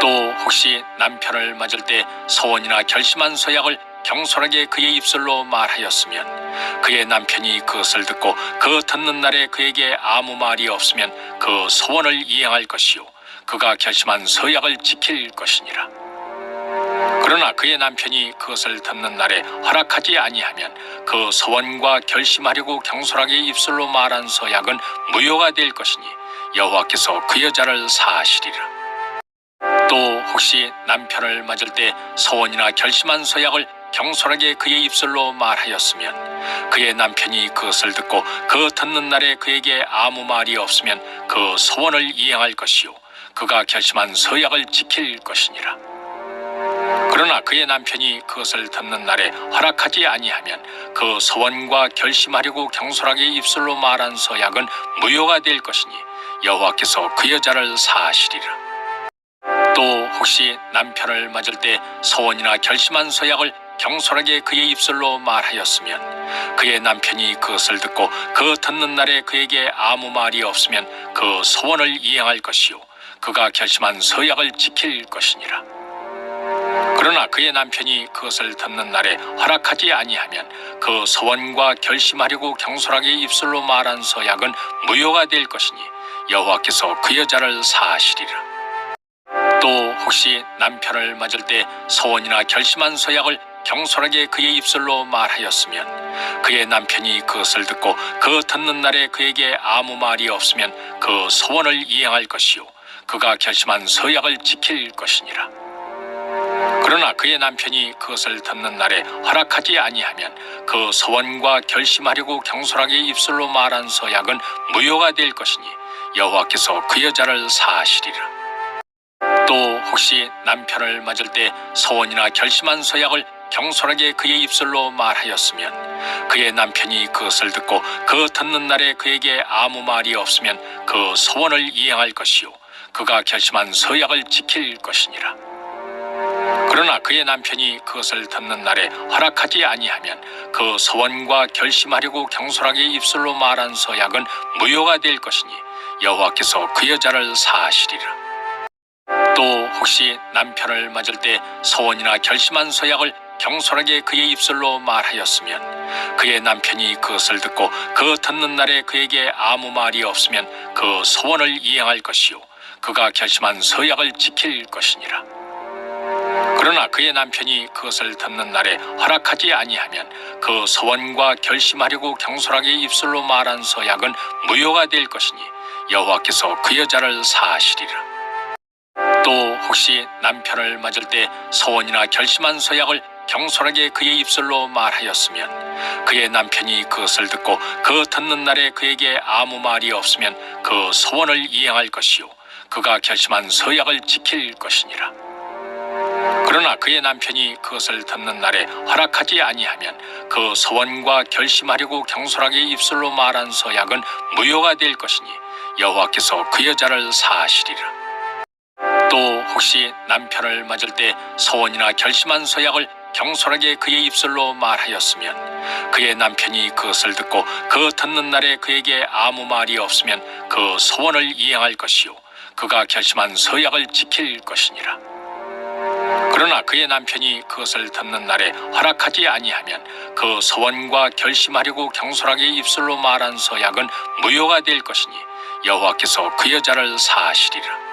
또 혹시 남편을 맞을 때 소원이나 결심한 서약을 경솔하게 그의 입술로 말하였으면 그의 남편이 그것을 듣고 그 듣는 날에 그에게 아무 말이 없으면 그 소원을 이행할 것이요 그가 결심한 서약을 지킬 것이니라. 그러나 그의 남편이 그것을 듣는 날에 허락하지 아니하면 그 소원과 결심하려고 경솔하게 입술로 말한 서약은 무효가 될 것이니 여호와께서 그 여자를 사하시리라. 또 혹시 남편을 맞을 때 소원이나 결심한 서약을 경솔하게 그의 입술로 말하였으면 그의 남편이 그것을 듣고 그 듣는 날에 그에게 아무 말이 없으면 그 소원을 이행할 것이요 그가 결심한 서약을 지킬 것이니라. 그러나 그의 남편이 그것을 듣는 날에 허락하지 아니하면 그 소원과 결심하려고 경솔하게 입술로 말한 서약은 무효가 될 것이니 여호와께서 그 여자를 사하시리라. 또 혹시 남편을 맞을 때 소원이나 결심한 서약을 경솔하게 그의 입술로 말하였으면 그의 남편이 그것을 듣고 그 듣는 날에 그에게 아무 말이 없으면 그 소원을 이행할 것이요 그가 결심한 서약을 지킬 것이니라. 그러나 그의 남편이 그것을 듣는 날에 허락하지 아니하면 그 소원과 결심하려고 경솔하게 입술로 말한 서약은 무효가 될 것이니 여호와께서 그 여자를 사하시리라. 또 혹시 남편을 맞을 때 소원이나 결심한 서약을 경솔하게 그의 입술로 말하였으면 그의 남편이 그것을 듣고 그 듣는 날에 그에게 아무 말이 없으면 그 소원을 이행할 것이요 그가 결심한 서약을 지킬 것이니라. 그러나 그의 남편이 그것을 듣는 날에 허락하지 아니하면 그 소원과 결심하려고 경솔하게 입술로 말한 서약은 무효가 될 것이니 여호와께서 그 여자를 사하시리라. 또 혹시 남편을 맞을 때 소원이나 결심한 서약을 경솔하게 그의 입술로 말하였으면 그의 남편이 그것을 듣고 그 듣는 날에 그에게 아무 말이 없으면 그 소원을 이행할 것이요 그가 결심한 서약을 지킬 것이니라. 그러나 그의 남편이 그것을 듣는 날에 허락하지 아니하면 그 소원과 결심하려고 경솔하게 입술로 말한 서약은 무효가 될 것이니 여호와께서 그 여자를 사하시리라. 또 혹시 남편을 맞을 때 소원이나 결심한 서약을 경솔하게 그의 입술로 말하였으면 그의 남편이 그것을 듣고 그 듣는 날에 그에게 아무 말이 없으면 그 소원을 이행할 것이요 그가 결심한 서약을 지킬 것이니라. 그러나 그의 남편이 그것을 듣는 날에 허락하지 아니하면 그 소원과 결심하려고 경솔하게 입술로 말한 서약은 무효가 될 것이니 여호와께서 그 여자를 사하시리라. 또 혹시 남편을 맞을 때 소원이나 결심한 서약을 경솔하게 그의 입술로 말하였으면 그의 남편이 그것을 듣고 그 듣는 날에 그에게 아무 말이 없으면 그 소원을 이행할 것이요 그가 결심한 서약을 지킬 것이니라. 그러나 그의 남편이 그것을 듣는 날에 허락하지 아니하면 그 소원과 결심하려고 경솔하게 입술로 말한 서약은 무효가 될 것이니 여호와께서 그 여자를 사하시리라. 또 혹시 남편을 맞을 때 소원이나 결심한 서약을 경솔하게 그의 입술로 말하였으면 그의 남편이 그것을 듣고 그 듣는 날에 그에게 아무 말이 없으면 그 소원을 이행할 것이요 그가 결심한 서약을 지킬 것이니라. 그러나 그의 남편이 그것을 듣는 날에 허락하지 아니하면 그 소원과 결심하려고 경솔하게 입술로 말한 서약은 무효가 될 것이니 여호와께서 그 여자를 사하시리라.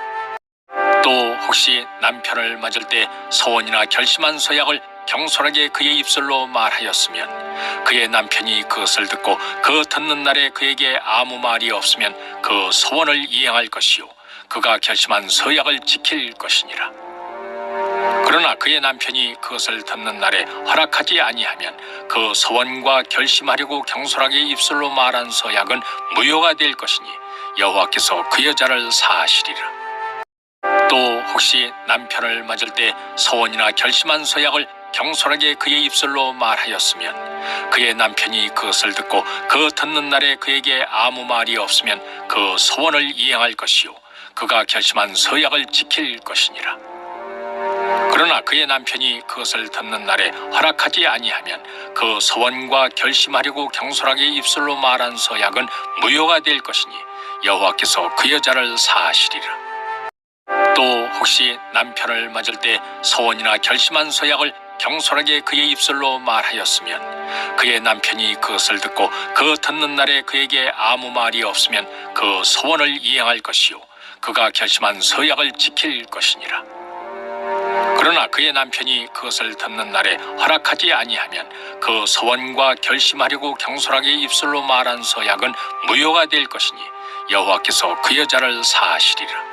또 혹시 남편을 맞을 때 소원이나 결심한 서약을 경솔하게 그의 입술로 말하였으면 그의 남편이 그것을 듣고 그 듣는 날에 그에게 아무 말이 없으면 그 소원을 이행할 것이요 그가 결심한 서약을 지킬 것이니라. 그러나 그의 남편이 그것을 듣는 날에 허락하지 아니하면 그 소원과 결심하려고 경솔하게 입술로 말한 서약은 무효가 될 것이니 여호와께서 그 여자를 사하시리라. 또 혹시 남편을 맞을 때 소원이나 결심한 서약을 경솔하게 그의 입술로 말하였으면 그의 남편이 그것을 듣고 그 듣는 날에 그에게 아무 말이 없으면 그 소원을 이행할 것이요 그가 결심한 서약을 지킬 것이니라. 그러나 그의 남편이 그것을 듣는 날에 허락하지 아니하면 그 소원과 결심하려고 경솔하게 입술로 말한 서약은 무효가 될 것이니 여호와께서 그 여자를 사하시리라. 또 혹시 남편을 맞을 때 서원이나 결심한 서약을 경솔하게 그의 입술로 말하였으면 그의 남편이 그것을 듣고 그 듣는 날에 그에게 아무 말이 없으면 그 서원을 이행할 것이요 그가 결심한 서약을 지킬 것이니라. 그러나 그의 남편이 그것을 듣는 날에 허락하지 아니하면 그 서원과 결심하려고 경솔하게 입술로 말한 서약은 무효가 될 것이니 여호와께서 그 여자를 사하시리라.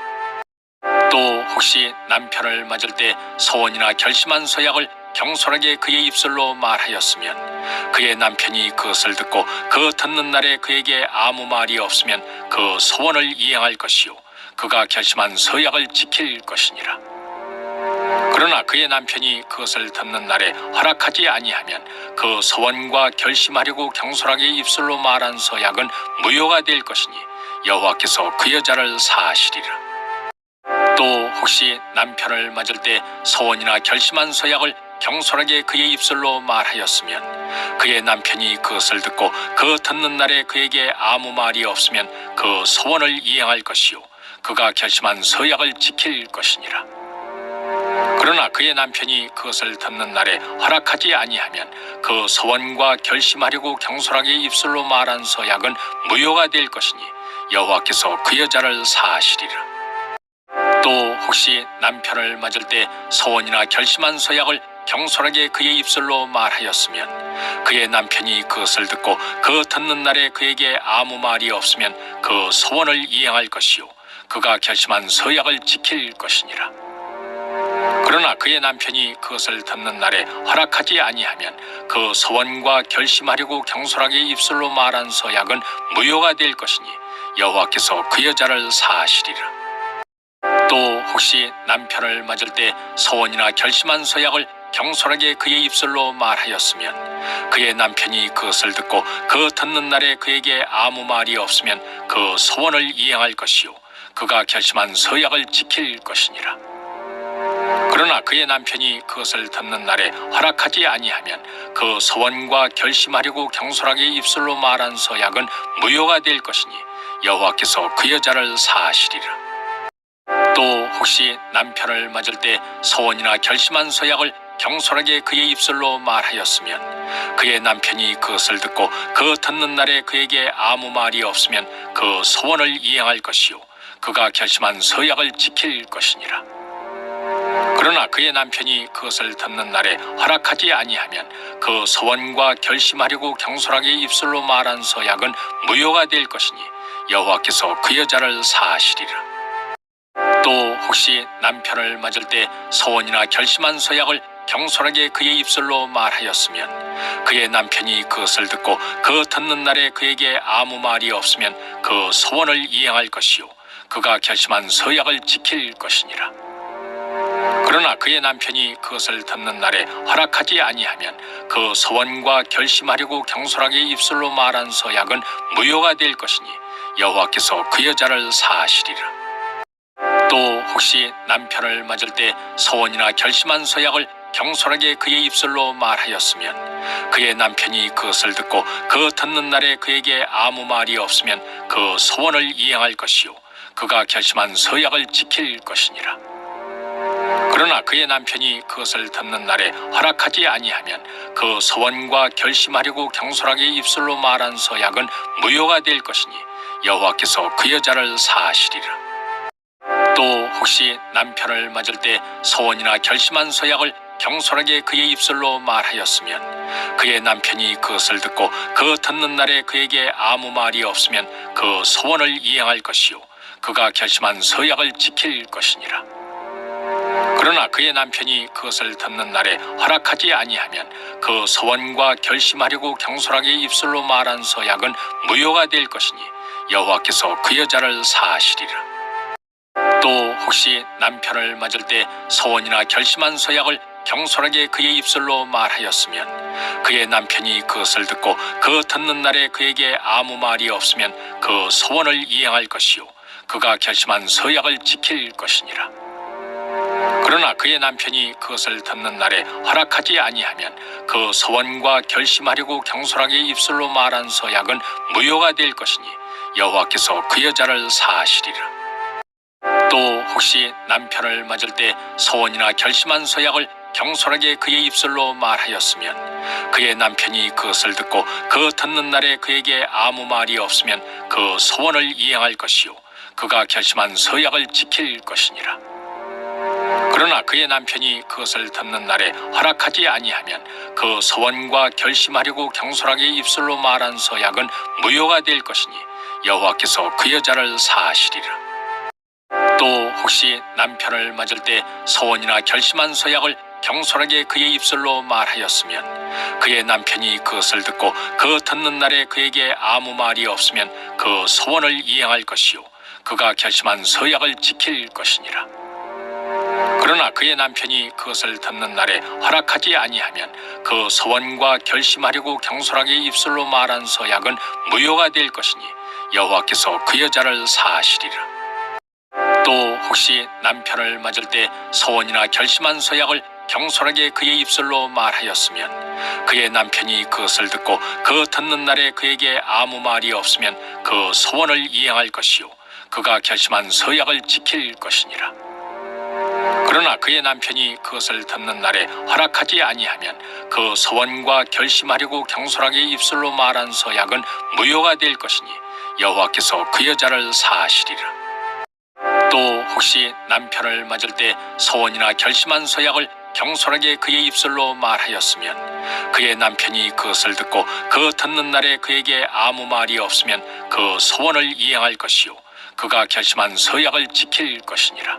또 혹시 남편을 맞을 때 서원이나 결심한 서약을 경솔하게 그의 입술로 말하였으면 그의 남편이 그것을 듣고 그 듣는 날에 그에게 아무 말이 없으면 그 서원을 이행할 것이요 그가 결심한 서약을 지킬 것이니라. 그러나 그의 남편이 그것을 듣는 날에 허락하지 아니하면 그 서원과 결심하려고 경솔하게 입술로 말한 서약은 무효가 될 것이니 여호와께서 그 여자를 사하시리라. 또 혹시 남편을 맞을 때 서원이나 결심한 서약을 경솔하게 그의 입술로 말하였으면 그의 남편이 그것을 듣고 그 듣는 날에 그에게 아무 말이 없으면 그 서원을 이행할 것이요 그가 결심한 서약을 지킬 것이니라. 그러나 그의 남편이 그것을 듣는 날에 허락하지 아니하면 그 서원과 결심하려고 경솔하게 입술로 말한 서약은 무효가 될 것이니 여호와께서 그 여자를 사하시리라. 또 혹시 남편을 맞을 때 서원이나 결심한 서약을 경솔하게 그의 입술로 말하였으면 그의 남편이 그것을 듣고 그 듣는 날에 그에게 아무 말이 없으면 그 서원을 이행할 것이요 그가 결심한 서약을 지킬 것이니라. 그러나 그의 남편이 그것을 듣는 날에 허락하지 아니하면 그 서원과 결심하려고 경솔하게 입술로 말한 서약은 무효가 될 것이니 여호와께서 그 여자를 사하시리라. 또 혹시 남편을 맞을 때 서원이나 결심한 서약을 경솔하게 그의 입술로 말하였으면 그의 남편이 그것을 듣고 그 듣는 날에 그에게 아무 말이 없으면 그 서원을 이행할 것이요 그가 결심한 서약을 지킬 것이니라. 그러나 그의 남편이 그것을 듣는 날에 허락하지 아니하면 그 서원과 결심하려고 경솔하게 입술로 말한 서약은 무효가 될 것이니 여호와께서 그 여자를 사하시리라. 또 혹시 남편을 맞을 때 서원이나 결심한 서약을 경솔하게 그의 입술로 말하였으면 그의 남편이 그것을 듣고 그 듣는 날에 그에게 아무 말이 없으면 그 서원을 이행할 것이요 그가 결심한 서약을 지킬 것이니라. 그러나 그의 남편이 그것을 듣는 날에 허락하지 아니하면 그 서원과 결심하려고 경솔하게 입술로 말한 서약은 무효가 될 것이니 여호와께서 그 여자를 사하시리라. 또 혹시 남편을 맞을 때 서원이나 결심한 서약을 경솔하게 그의 입술로 말하였으면 그의 남편이 그것을 듣고 그 듣는 날에 그에게 아무 말이 없으면 그 서원을 이행할 것이요 그가 결심한 서약을 지킬 것이니라. 그러나 그의 남편이 그것을 듣는 날에 허락하지 아니하면 그 서원과 결심하려고 경솔하게 입술로 말한 서약은 무효가 될 것이니 여호와께서 그 여자를 사하시리라. 또 혹시 남편을 맞을 때 서원이나 결심한 서약을 경솔하게 그의 입술로 말하였으면 그의 남편이 그것을 듣고 그 듣는 날에 그에게 아무 말이 없으면 그 서원을 이행할 것이요 그가 결심한 서약을 지킬 것이니라. 그러나 그의 남편이 그것을 듣는 날에 허락하지 아니하면 그 서원과 결심하려고 경솔하게 입술로 말한 서약은 무효가 될 것이니 여호와께서 그 여자를 사하시리라. 또 혹시 남편을 맞을 때 서원이나 결심한 서약을 경솔하게 그의 입술로 말하였으면 그의 남편이 그것을 듣고 그 듣는 날에 그에게 아무 말이 없으면 그 서원을 이행할 것이요 그가 결심한 서약을 지킬 것이니라. 그러나 그의 남편이 그것을 듣는 날에 허락하지 아니하면 그 서원과 결심하려고 경솔하게 입술로 말한 서약은 무효가 될 것이니 여호와께서 그 여자를 사하시리라. 또 혹시 남편을 맞을 때 서원이나 결심한 서약을 경솔하게 그의 입술로 말하였으면 그의 남편이 그것을 듣고 그 듣는 날에 그에게 아무 말이 없으면 그 서원을 이행할 것이요 그가 결심한 서약을 지킬 것이니라. 그러나 그의 남편이 그것을 듣는 날에 허락하지 아니하면 그 서원과 결심하려고 경솔하게 입술로 말한 서약은 무효가 될 것이니 여호와께서 그 여자를 사하시리라. 또 혹시 남편을 맞을 때 소원이나 결심한 서약을 경솔하게 그의 입술로 말하였으면 그의 남편이 그것을 듣고 그 듣는 날에 그에게 아무 말이 없으면 그 소원을 이행할 것이요 그가 결심한 서약을 지킬 것이니라. 그러나 그의 남편이 그것을 듣는 날에 허락하지 아니하면 그 소원과 결심하려고 경솔하게 입술로 말한 서약은 무효가 될 것이니 여호와께서 그 여자를 사하시리라. 또 혹시 남편을 맞을 때 소원이나 결심한 서약을 경솔하게 그의 입술로 말하였으면 그의 남편이 그것을 듣고 그 듣는 날에 그에게 아무 말이 없으면 그 소원을 이행할 것이요 그가 결심한 서약을 지킬 것이니라. 그러나 그의 남편이 그것을 듣는 날에 허락하지 아니하면 그 소원과 결심하려고 경솔하게 입술로 말한 서약은 무효가 될 것이니 여호와께서 그 여자를 사하시리라. 또 혹시 남편을 맞을 때 소원이나 결심한 서약을 경솔하게 그의 입술로 말하였으면 그의 남편이 그것을 듣고 그 듣는 날에 그에게 아무 말이 없으면 그 소원을 이행할 것이요 그가 결심한 서약을 지킬 것이니라. 그러나 그의 남편이 그것을 듣는 날에 허락하지 아니하면 그 소원과 결심하려고 경솔하게 입술로 말한 서약은 무효가 될 것이니 여호와께서 그 여자를 사하시리라. 또 혹시 남편을 맞을 때 소원이나 결심한 서약을 경솔하게 그의 입술로 말하였으면 그의 남편이 그것을 듣고 그 듣는 날에 그에게 아무 말이 없으면 그 소원을 이행할 것이요 그가 결심한 서약을 지킬 것이니라.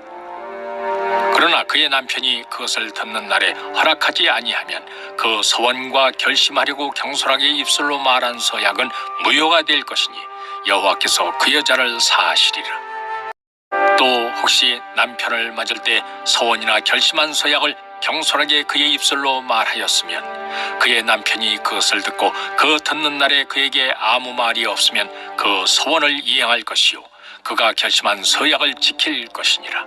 그러나 그의 남편이 그것을 듣는 날에 허락하지 아니하면 그 소원과 결심하려고 경솔하게 입술로 말한 서약은 무효가 될 것이니 여호와께서 그 여자를 사하시리라. 또 혹시 남편을 맞을 때 소원이나 결심한 서약을 경솔하게 그의 입술로 말하였으면 그의 남편이 그것을 듣고 그 듣는 날에 그에게 아무 말이 없으면 그 소원을 이행할 것이요 그가 결심한 서약을 지킬 것이니라.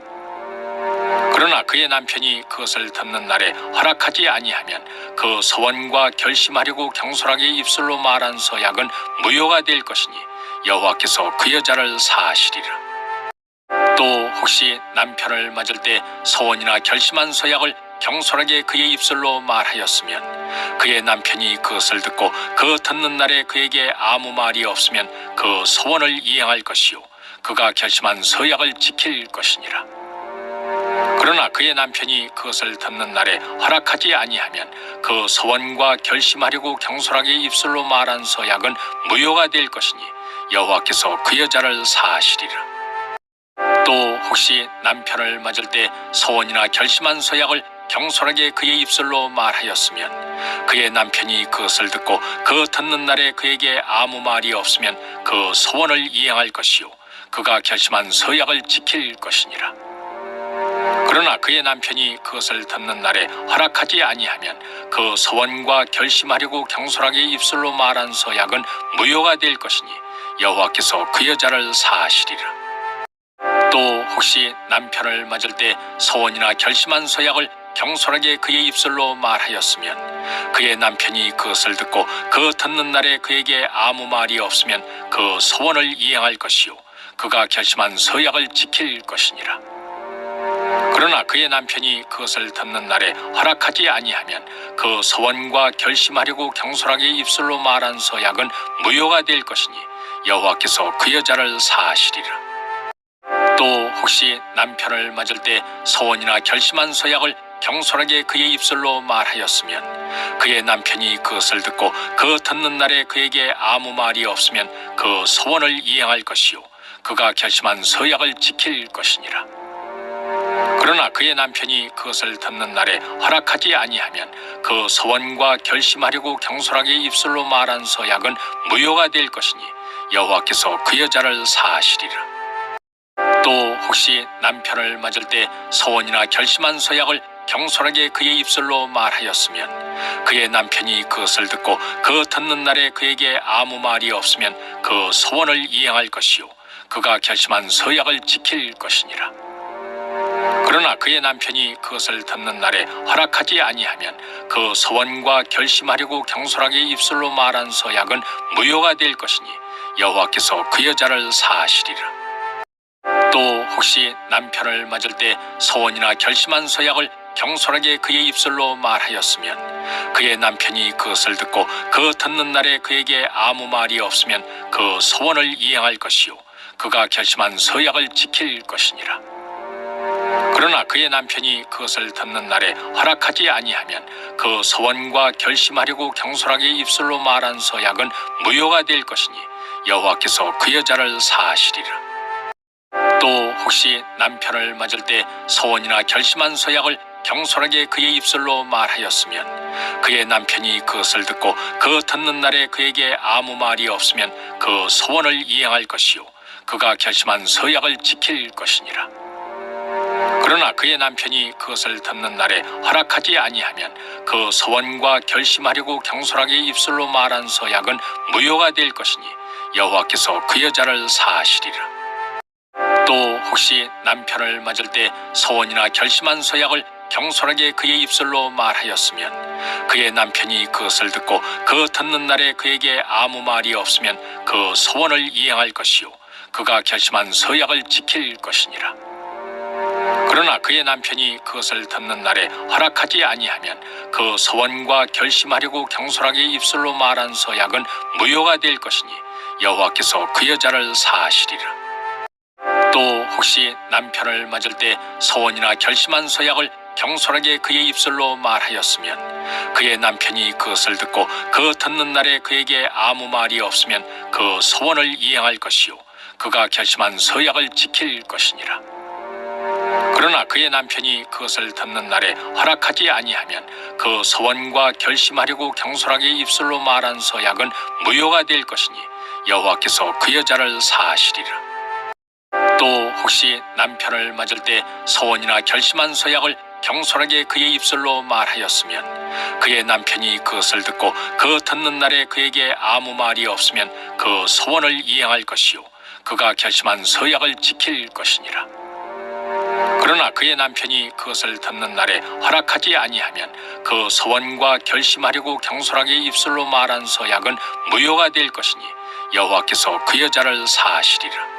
그러나 그의 남편이 그것을 듣는 날에 허락하지 아니하면 그 소원과 결심하려고 경솔하게 입술로 말한 서약은 무효가 될 것이니 여호와께서 그 여자를 사하시리라. 또 혹시 남편을 맞을 때 소원이나 결심한 서약을 경솔하게 그의 입술로 말하였으면 그의 남편이 그것을 듣고 그 듣는 날에 그에게 아무 말이 없으면 그 소원을 이행할 것이요 그가 결심한 서약을 지킬 것이니라. 그러나 그의 남편이 그것을 듣는 날에 허락하지 아니하면 그 소원과 결심하려고 경솔하게 입술로 말한 서약은 무효가 될 것이니 여호와께서 그 여자를 사하시리라. 또 혹시 남편을 맞을 때 소원이나 결심한 서약을 경솔하게 그의 입술로 말하였으면 그의 남편이 그것을 듣고 그 듣는 날에 그에게 아무 말이 없으면 그 소원을 이행할 것이요 그가 결심한 서약을 지킬 것이니라. 그러나 그의 남편이 그것을 듣는 날에 허락하지 아니하면 그 소원과 결심하려고 경솔하게 입술로 말한 서약은 무효가 될 것이니 여호와께서 그 여자를 사하시리라. 또 혹시 남편을 맞을 때 소원이나 결심한 서약을 경솔하게 그의 입술로 말하였으면 그의 남편이 그것을 듣고 그 듣는 날에 그에게 아무 말이 없으면 그 소원을 이행할 것이요 그가 결심한 서약을 지킬 것이니라. 그러나 그의 남편이 그것을 듣는 날에 허락하지 아니하면 그 소원과 결심하려고 경솔하게 입술로 말한 서약은 무효가 될 것이니 여호와께서 그 여자를 사하시리라. 또 혹시 남편을 맞을 때 소원이나 결심한 서약을 경솔하게 그의 입술로 말하였으면 그의 남편이 그것을 듣고 그 듣는 날에 그에게 아무 말이 없으면 그 소원을 이행할 것이요 그가 결심한 서약을 지킬 것이니라. 그러나 그의 남편이 그것을 듣는 날에 허락하지 아니하면 그 소원과 결심하려고 경솔하게 입술로 말한 서약은 무효가 될 것이니 여호와께서 그 여자를 사하시리라. 또 혹시 남편을 맞을 때 소원이나 결심한 서약을 경솔하게 그의 입술로 말하였으면 그의 남편이 그것을 듣고 그 듣는 날에 그에게 아무 말이 없으면 그 소원을 이행할 것이요 그가 결심한 서약을 지킬 것이니라. 그러나 그의 남편이 그것을 듣는 날에 허락하지 아니하면 그 소원과 결심하려고 경솔하게 입술로 말한 서약은 무효가 될 것이니 여호와께서 그 여자를 사하시리라. 또 혹시 남편을 맞을 때 소원이나 결심한 서약을 경솔하게 그의 입술로 말하였으면 그의 남편이 그것을 듣고 그 듣는 날에 그에게 아무 말이 없으면 그 소원을 이행할 것이요 그가 결심한 서약을 지킬 것이니라. 그러나 그의 남편이 그것을 듣는 날에 허락하지 아니하면 그 소원과 결심하려고 경솔하게 입술로 말한 서약은 무효가 될 것이니 여호와께서 그 여자를 사하시리라. 또 혹시 남편을 맞을 때 소원이나 결심한 서약을 경솔하게 그의 입술로 말하였으면 그의 남편이 그것을 듣고 그 듣는 날에 그에게 아무 말이 없으면 그 소원을 이행할 것이요 그가 결심한 서약을 지킬 것이니라. 그러나 그의 남편이 그것을 듣는 날에 허락하지 아니하면 그 소원과 결심하려고 경솔하게 입술로 말한 서약은 무효가 될 것이니 여호와께서 그 여자를 사하시리라. 또 혹시 남편을 맞을 때 소원이나 결심한 서약을 경솔하게 그의 입술로 말하였으면 그의 남편이 그것을 듣고 그 듣는 날에 그에게 아무 말이 없으면 그 소원을 이행할 것이요 그가 결심한 서약을 지킬 것이니라. 그러나 그의 남편이 그것을 듣는 날에 허락하지 아니하면 그 소원과 결심하려고 경솔하게 입술로 말한 서약은 무효가 될 것이니 여호와께서 그 여자를 사하시리라. 또 혹시 남편을 맞을 때 소원이나 결심한 서약을 경솔하게 그의 입술로 말하였으면 그의 남편이 그것을 듣고 그 듣는 날에 그에게 아무 말이 없으면 그 소원을 이행할 것이요 그가 결심한 서약을 지킬 것이니라. 그러나 그의 남편이 그것을 듣는 날에 허락하지 아니하면 그 소원과 결심하려고 경솔하게 입술로 말한 서약은 무효가 될 것이니 여호와께서 그 여자를 사하시리라. 또 혹시 남편을 맞을 때 소원이나 결심한 서약을 경솔하게 그의 입술로 말하였으면 그의 남편이 그것을 듣고 그 듣는 날에 그에게 아무 말이 없으면 그 소원을 이행할 것이요 그가 결심한 서약을 지킬 것이니라. 그러나 그의 남편이 그것을 듣는 날에 허락하지 아니하면 그 소원과 결심하려고 경솔하게 입술로 말한 서약은 무효가 될 것이니 여호와께서 그 여자를 사하시리라.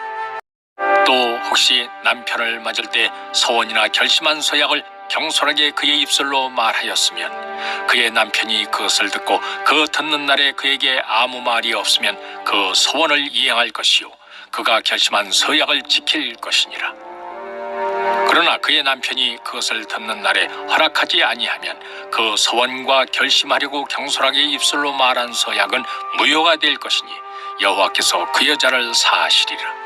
또 혹시 남편을 맞을 때 소원이나 결심한 서약을 경솔하게 그의 입술로 말하였으면 그의 남편이 그것을 듣고 그 듣는 날에 그에게 아무 말이 없으면 그 소원을 이행할 것이요 그가 결심한 서약을 지킬 것이니라. 그러나 그의 남편이 그것을 듣는 날에 허락하지 아니하면 그 소원과 결심하려고 경솔하게 입술로 말한 서약은 무효가 될 것이니 여호와께서 그 여자를 사하시리라.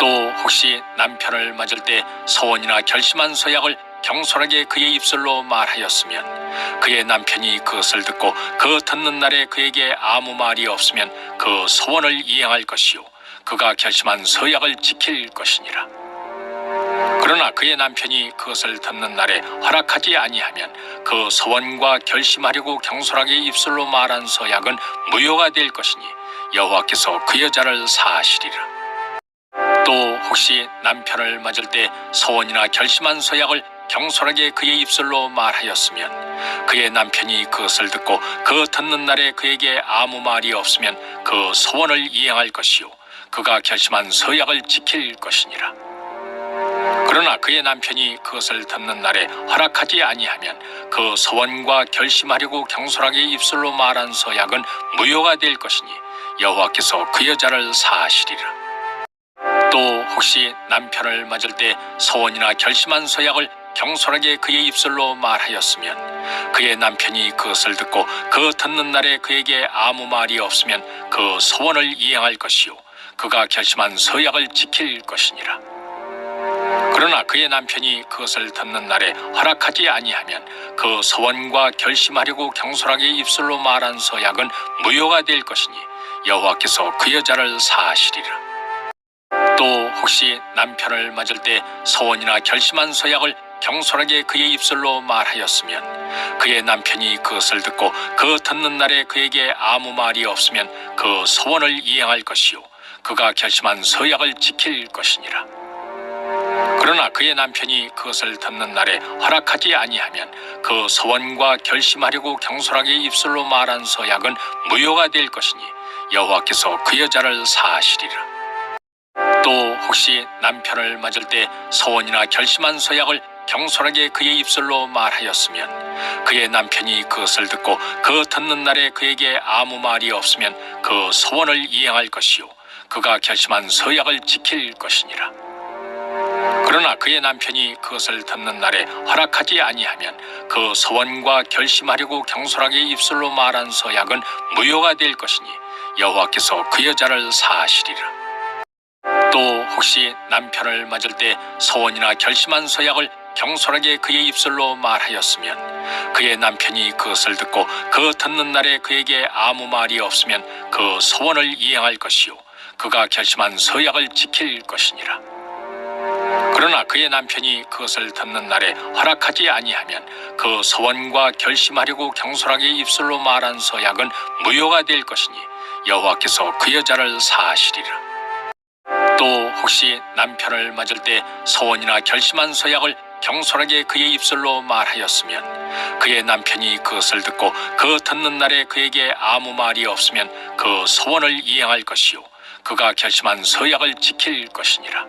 또 혹시 남편을 맞을 때 소원이나 결심한 서약을 경솔하게 그의 입술로 말하였으면 그의 남편이 그것을 듣고 그 듣는 날에 그에게 아무 말이 없으면 그 소원을 이행할 것이요 그가 결심한 서약을 지킬 것이니라. 그러나 그의 남편이 그것을 듣는 날에 허락하지 아니하면 그 소원과 결심하려고 경솔하게 입술로 말한 서약은 무효가 될 것이니 여호와께서 그 여자를 사하시리라. 또 혹시 남편을 맞을 때 소원이나 결심한 서약을 경솔하게 그의 입술로 말하였으면 그의 남편이 그것을 듣고 그 듣는 날에 그에게 아무 말이 없으면 그 소원을 이행할 것이요 그가 결심한 서약을 지킬 것이니라. 그러나 그의 남편이 그것을 듣는 날에 허락하지 아니하면 그 소원과 결심하려고 경솔하게 입술로 말한 서약은 무효가 될 것이니 여호와께서 그 여자를 사하시리라. 또 혹시 남편을 맞을 때 소원이나 결심한 서약을 경솔하게 그의 입술로 말하였으면 그의 남편이 그것을 듣고 그 듣는 날에 그에게 아무 말이 없으면 그 소원을 이행할 것이요 그가 결심한 서약을 지킬 것이니라. 그러나 그의 남편이 그것을 듣는 날에 허락하지 아니하면 그 소원과 결심하려고 경솔하게 입술로 말한 서약은 무효가 될 것이니 여호와께서 그 여자를 사하시리라. 또 혹시 남편을 맞을 때 소원이나 결심한 서약을 경솔하게 그의 입술로 말하였으면 그의 남편이 그것을 듣고 그 듣는 날에 그에게 아무 말이 없으면 그 소원을 이행할 것이요 그가 결심한 서약을 지킬 것이니라. 그러나 그의 남편이 그것을 듣는 날에 허락하지 아니하면 그 소원과 결심하려고 경솔하게 입술로 말한 서약은 무효가 될 것이니 여호와께서 그 여자를 사하시리라. 또 혹시 남편을 맞을 때 서원이나 결심한 서약을 경솔하게 그의 입술로 말하였으면 그의 남편이 그것을 듣고 그 듣는 날에 그에게 아무 말이 없으면 그 서원을 이행할 것이요 그가 결심한 서약을 지킬 것이니라. 그러나 그의 남편이 그것을 듣는 날에 허락하지 아니하면 그 서원과 결심하려고 경솔하게 입술로 말한 서약은 무효가 될 것이니 여호와께서 그 여자를 사하시리라. 또 혹시 남편을 맞을 때 서원이나 결심한 서약을 경솔하게 그의 입술로 말하였으면 그의 남편이 그것을 듣고 그 듣는 날에 그에게 아무 말이 없으면 그 서원을 이행할 것이요 그가 결심한 서약을 지킬 것이니라. 그러나 그의 남편이 그것을 듣는 날에 허락하지 아니하면 그 서원과 결심하려고 경솔하게 입술로 말한 서약은 무효가 될 것이니 여호와께서 그 여자를 사하시리라. 또 혹시 남편을 맞을 때 서원이나 결심한 서약을 경솔하게 그의 입술로 말하였으면 그의 남편이 그것을 듣고 그 듣는 날에 그에게 아무 말이 없으면 그 서원을 이행할 것이요 그가 결심한 서약을 지킬 것이니라.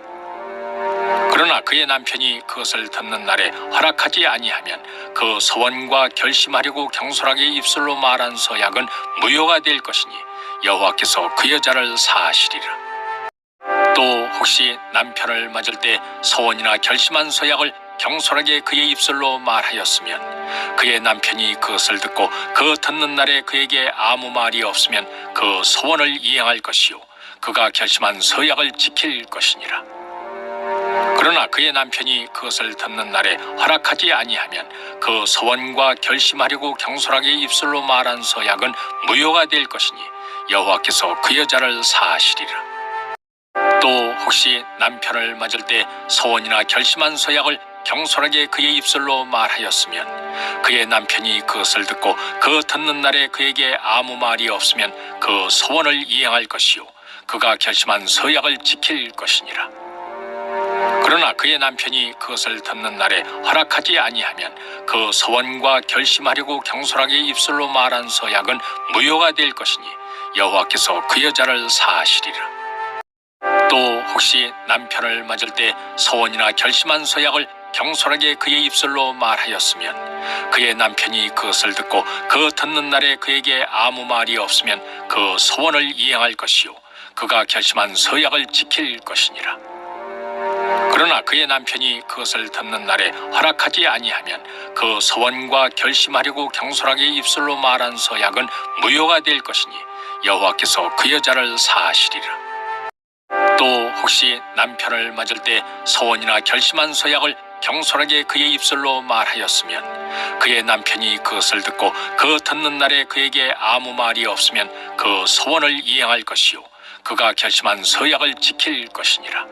그러나 그의 남편이 그것을 듣는 날에 허락하지 아니하면 그 서원과 결심하려고 경솔하게 입술로 말한 서약은 무효가 될 것이니 여호와께서 그 여자를 사하시리라. 또 혹시 남편을 맞을 때 서원이나 결심한 서약을 경솔하게 그의 입술로 말하였으면 그의 남편이 그것을 듣고 그 듣는 날에 그에게 아무 말이 없으면 그 서원을 이행할 것이요 그가 결심한 서약을 지킬 것이니라. 그러나 그의 남편이 그것을 듣는 날에 허락하지 아니하면 그 서원과 결심하려고 경솔하게 입술로 말한 서약은 무효가 될 것이니 여호와께서 그 여자를 사하시리라. 또 혹시 남편을 맞을 때 서원이나 결심한 서약을 경솔하게 그의 입술로 말하였으면 그의 남편이 그것을 듣고 그 듣는 날에 그에게 아무 말이 없으면 그 서원을 이행할 것이요 그가 결심한 서약을 지킬 것이니라. 그러나 그의 남편이 그것을 듣는 날에 허락하지 아니하면 그 서원과 결심하려고 경솔하게 입술로 말한 서약은 무효가 될 것이니 여호와께서 그 여자를 사하시리라. 또 혹시 남편을 맞을 때 서원이나 결심한 서약을 경솔하게 그의 입술로 말하였으면 그의 남편이 그것을 듣고 그 듣는 날에 그에게 아무 말이 없으면 그 서원을 이행할 것이요 그가 결심한 서약을 지킬 것이니라. 그러나 그의 남편이 그것을 듣는 날에 허락하지 아니하면 그 서원과 결심하려고 경솔하게 입술로 말한 서약은 무효가 될 것이니 여호와께서 그 여자를 사하시리라. 또 혹시 남편을 맞을 때 서원이나 결심한 서약을 경솔하게 그의 입술로 말하였으면 그의 남편이 그것을 듣고 그 듣는 날에 그에게 아무 말이 없으면 그 서원을 이행할 것이요 그가 결심한 서약을 지킬 것이니라.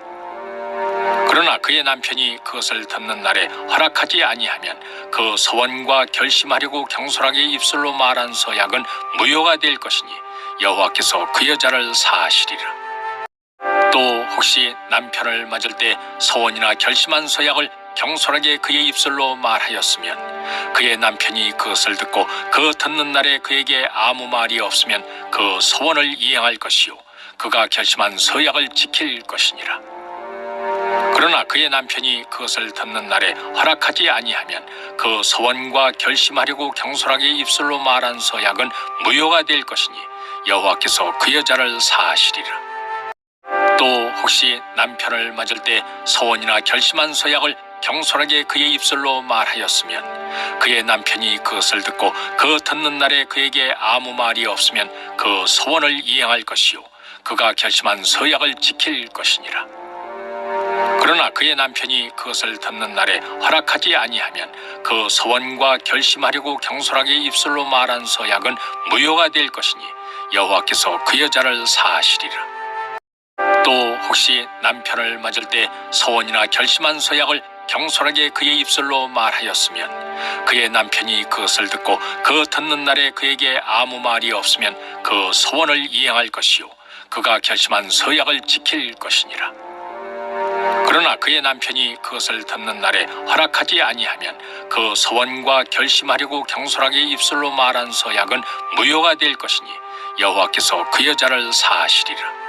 그러나 그의 남편이 그것을 듣는 날에 허락하지 아니하면 그 서원과 결심하려고 경솔하게 입술로 말한 서약은 무효가 될 것이니 여호와께서 그 여자를 사하시리라. 또 혹시 남편을 맞을 때 서원이나 결심한 서약을 경솔하게 그의 입술로 말하였으면 그의 남편이 그것을 듣고 그 듣는 날에 그에게 아무 말이 없으면 그 서원을 이행할 것이요 그가 결심한 서약을 지킬 것이니라. 그러나 그의 남편이 그것을 듣는 날에 허락하지 아니하면 그 서원과 결심하려고 경솔하게 입술로 말한 서약은 무효가 될 것이니 여호와께서 그 여자를 사하시리라. 또 혹시 남편을 맞을 때 서원이나 결심한 서약을 경솔하게 그의 입술로 말하였으면 그의 남편이 그것을 듣고 그 듣는 날에 그에게 아무 말이 없으면 그 서원을 이행할 것이요 그가 결심한 서약을 지킬 것이니라. 그러나 그의 남편이 그것을 듣는 날에 허락하지 아니하면 그 서원과 결심하려고 경솔하게 입술로 말한 서약은 무효가 될 것이니 여호와께서 그 여자를 사하시리라. 또 혹시 남편을 맞을 때 서원이나 결심한 서약을 경솔하게 그의 입술로 말하였으면 그의 남편이 그것을 듣고 그 듣는 날에 그에게 아무 말이 없으면 그 서원을 이행할 것이요 그가 결심한 서약을 지킬 것이니라. 그러나 그의 남편이 그것을 듣는 날에 허락하지 아니하면 그 서원과 결심하려고 경솔하게 입술로 말한 서약은 무효가 될 것이니 여호와께서 그 여자를 사하시리라.